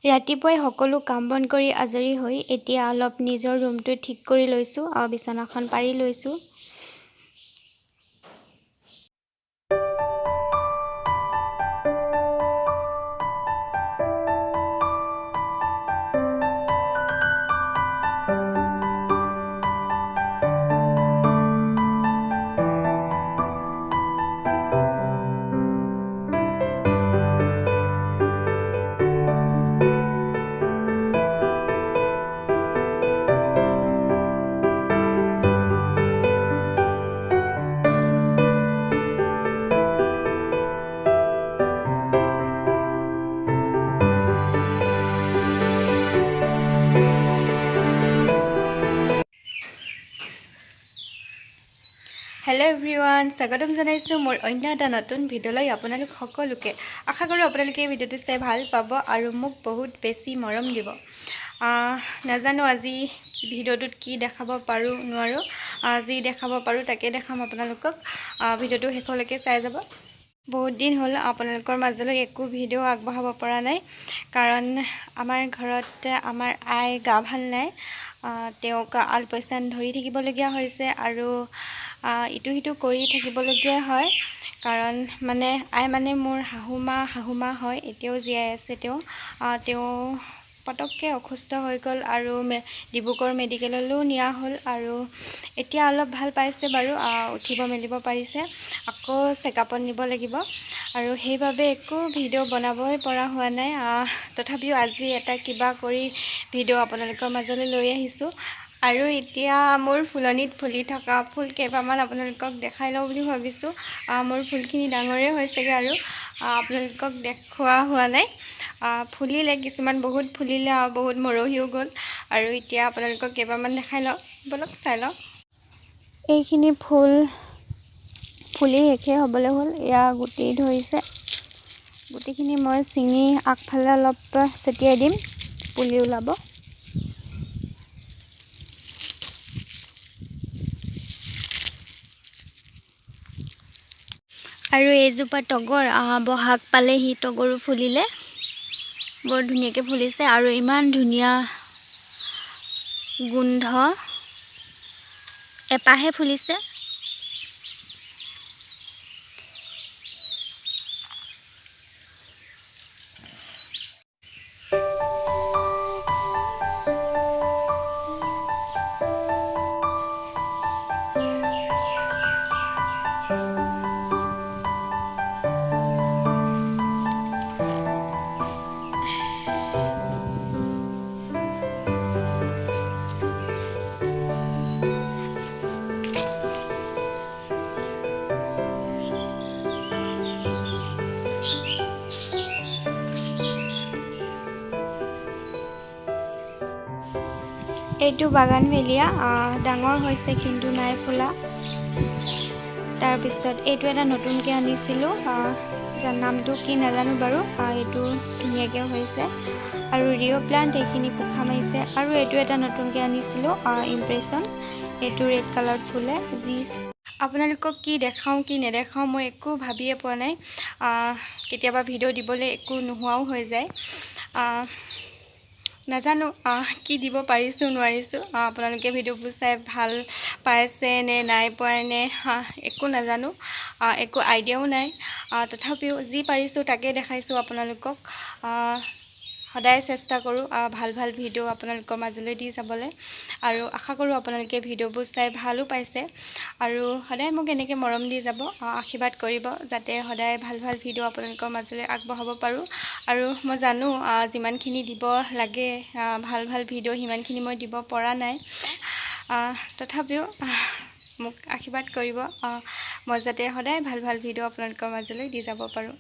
ৰাতিপুৱাই সকলো কাম বন কৰি আজৰি হৈ এতিয়া অলপ নিজৰ ৰুমটো ঠিক কৰি লৈছোঁ আৰু বিছনাখন পাৰি লৈছোঁ। হেল্ল' এভৰিৱান, স্বাগতম জনাইছোঁ মোৰ অন্য এটা নতুন ভিডিঅ'লৈ আপোনালোক সকলোকে। আশা কৰোঁ আপোনালোকে এই ভিডিঅ'টো চাই ভাল পাব আৰু মোক বহুত বেছি মৰম দিব। নাজানো আজি ভিডিঅ'টোত কি দেখাব পাৰোঁ নোৱাৰোঁ। যি দেখাব পাৰোঁ তাকে দেখাম আপোনালোকক। ভিডিঅ'টো শেষলৈকে চাই যাব। বহুত দিন হ'ল আপোনালোকৰ মাজলৈ একো ভিডিঅ' আগবঢ়াব পৰা নাই, কাৰণ আমাৰ ঘৰত আমাৰ আই গা ভাল নাই। তেওঁক আলপৈচান ধৰি থাকিবলগীয়া হৈছে আৰু ইটো সিটো কৰি থাকিবলগীয়া হয়, কাৰণ আই মোৰ শাহুমা হয়। এতিয়াও জীয়াই আছে তেওঁ পটককৈ অসুস্থ হৈ গ'ল আৰু ডিব্ৰুগড় মেডিকেললৈও নিয়া হ'ল আৰু এতিয়া অলপ ভাল পাইছে বাৰু, উঠিব মেলিব পাৰিছে। আকৌ চেকআপত নিব লাগিব আৰু সেইবাবে একো ভিডিঅ' বনাবই পৰা হোৱা নাই। তথাপিও আজি এটা কিবা কৰি ভিডিঅ' আপোনালোকৰ মাজলৈ লৈ আহিছোঁ। আৰু এতিয়া মোৰ ফুলনিত ফুলি থকা ফুল কেইপামান আপোনালোকক দেখাই লওঁ বুলি ভাবিছোঁ। মোৰ ফুলখিনি ডাঙৰেই হৈছেগৈ আৰু আপোনালোকক দেখুওৱা হোৱা নাই। ফুলিলে কিছুমান, বহুত ফুলিলে আৰু বহুত মৰহিও গ'ল। আৰু এতিয়া আপোনালোকক কেইবামান দেখাই লওঁ, বলক চাই লওঁ। এইখিনি ফুলি শেষেই হ'বলৈ হ'ল। এয়া গুটি ধৰিছে। গুটিখিনি মই ছিঙি আগফালে অলপ ছটিয়াই দিম, পুলি ওলাব। আৰু এইজোপা তগৰ, বহাগ পালেহি তগৰো ফুলিলে, বৰ ধুনীয়াকৈ ফুলিছে আৰু ইমান ধুনীয়া গোন্ধ। এপাহে ফুলিছে। এইটো বাগানভেলিয়া, ডাঙৰ হৈছে কিন্তু নাই ফুলা। তাৰপিছত এইটো এটা নতুনকৈ আনিছিলোঁ, যাৰ নামটো কি নাজানো বাৰু। এইটো ধুনীয়াকৈ হৈছে আৰু ৰিঅ' প্লাণ্ট, এইখিনি পোখা মাৰিছে। আৰু এইটো এটা নতুনকৈ আনিছিলোঁ, ইমপ্ৰেশ্যন। এইটো ৰেড কালাৰত ফুলে। আপোনালোকক কি দেখাওঁ কি নেদেখাওঁ মই একো ভাবিয়ে পোৱা নাই। কেতিয়াবা ভিডিঅ' দিবলৈ একো নোহোৱাও হৈ যায়। নাজানো কি দিব পাৰিছোঁ নোৱাৰিছোঁ। আপোনালোকে ভিডিঅ'বোৰ চাই ভাল পাইছে নে নাই পোৱা নে একো নাজানো, একো আইডিয়াও নাই। তথাপিও যি পাৰিছোঁ তাকে দেখাইছোঁ আপোনালোকক। সদায় চেষ্টা কৰোঁ ভাল ভাল ভিডিঅ' আপোনালোকৰ মাজলৈ দি যাবলৈ, আৰু আশা কৰোঁ আপোনালোকে ভিডিঅ'বোৰ চাই ভালো পাইছে আৰু সদায় মোক এনেকৈ মৰম দি যাব, আশীৰ্বাদ কৰিব, যাতে সদায় ভাল ভাল ভিডিঅ' আপোনালোকৰ মাজলৈ আগবঢ়াব পাৰোঁ। আৰু মই জানো যিমানখিনি দিব লাগে ভাল ভাল ভিডিঅ' সিমানখিনি মই দিব পৰা নাই। তথাপিও মোক আশীৰ্বাদ কৰিব, মই যাতে সদায় ভাল ভাল ভিডিঅ' আপোনালোকৰ মাজলৈ দি যাব পাৰোঁ।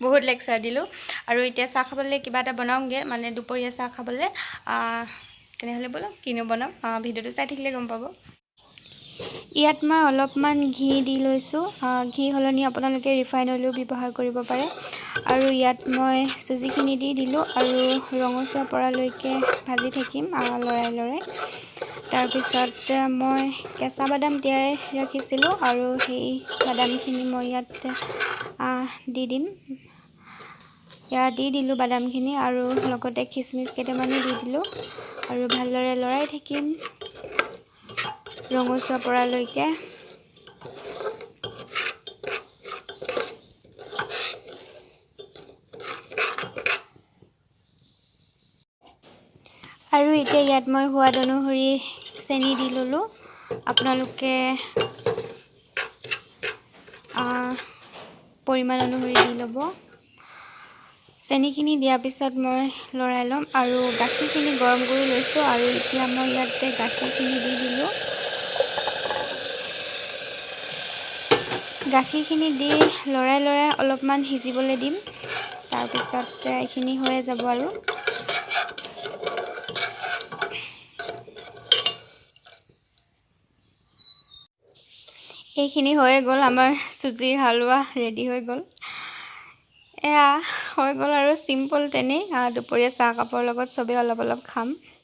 বহুত লেকচাৰ দিলোঁ আৰু এতিয়া চাহ খাবলৈ কিবা এটা বনাওঁগৈ, দুপৰীয়া চাহ খাবলৈ। তেনেহ'লে ব'লক কিনো বনাম, ভিডিঅ'টো চাই থাকিলে গম পাব। ইয়াত মই অলপমান ঘি দি লৈছোঁ। ঘি সলনি আপোনালোকে ৰিফাইন অইলো ব্যৱহাৰ কৰিব পাৰে। আৰু ইয়াত মই চুজিখিনি দি দিলোঁ আৰু ৰঙচুৱা পৰালৈকে ভাজি থাকিম লৰাই। তাৰপিছত মই কেঁচা বাদাম তিয়াই ৰাখিছিলোঁ আৰু সেই বাদামখিনি মই ইয়াত দি দিম। এয়া দি দিলোঁ বাদামখিনি আৰু লগতে খিচমিচ কেইটামানো দি দিলোঁ আৰু ভালদৰে লৰাই থাকিম ৰঙচুৱা পৰালৈকে। আৰু এতিয়া ইয়াত মই সোৱাদ অনুসৰি চেনি দি ল'লোঁ। আপোনালোকে পৰিমাণ অনুসৰি দি ল'ব। চেনিখিনি দিয়াৰ পিছত মই লৰাই ল'ম আৰু গাখীৰখিনি গৰম কৰি লৈছোঁ আৰু এতিয়া মই ইয়াতে গাখীৰখিনি দি দিলোঁ। গাখীৰখিনি দি লৰাই অলপমান সিজিবলৈ দিম। তাৰপিছত এইখিনি হৈয়ে যাব আৰু। এইখিনি হৈয়ে গ'ল, আমাৰ চুজিৰ হালোৱা ৰেডি হৈ গ'ল। এয়া হৈ গ'ল আৰু চিম্পল তেনেই। দুপৰীয়া চাহ কাপৰ লগত চবেই অলপ অলপ খাম।